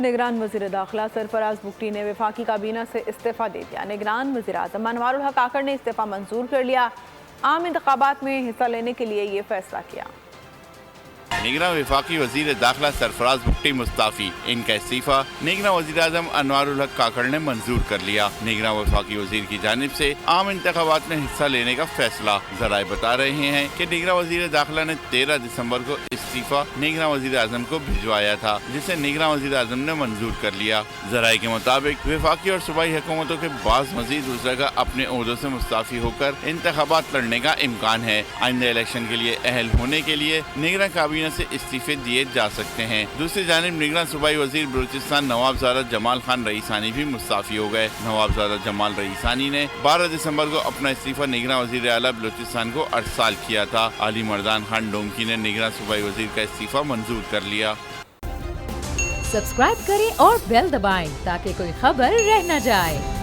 निगरान वज़ीर दाखिला सरफराज बुगटी ने वफाकी काबीना से इस्तीफ़ा दे दिया। निगरान वज़ीर-ए-आज़म अनवारुल हक काकड़ ने इस्तीफ़ा मंजूर कर लिया। आम इंतखाबात में हिस्सा लेने के लिए ये फैसला किया। निगरान वफाकी वजीर दाखिला सरफराज बुगटी मुस्ताफी, इनका इस्तीफा निगरान वज़ीर-ए-आज़म अनवारुल हक काकड़ ने मंजूर कर लिया। निगरान वफाकी वजीर की जानिब से आम इंतखाबात में हिस्सा लेने का फैसला। ज़राए बता रहे हैं कि निगरान वज़ीर दाखिला ने 13 दिसंबर को इस्तीफा निगरान वज़ीर-ए-आज़म को भिजवाया था, जिसे निगरान वज़ीर-ए-आज़म ने मंजूर कर लिया। ज़राए के मुताबिक वफाकी और सूबाई हुकूमतों के बाज़ मज़ीद दूसरा का अपने ओहदों से मुस्ताफ़ी होकर इंतखाबात लड़ने का इम्कान है। आइंदा इलेक्शन के लिए अहल होने के लिए निगरान काबीना से इस्तीफे दिए जा सकते हैं। दूसरी जानिब निगरान सूबाई वजीर बलूचिस्तान नवाबजादा जमाल खान रईसानी भी मुस्ताफी हो गए। नवाबजादा जमाल रईसानी ने 12 दिसंबर को अपना इस्तीफा निगरान वजीर आला बलूचिस्तान को अरसाल किया था। अली मर्दान खान डोंकी ने निगरान सूबाई वजीर का इस्तीफा मंजूर कर लिया। सब्सक्राइब करें और बेल दबाएं ताकि कोई खबर रह न जाए।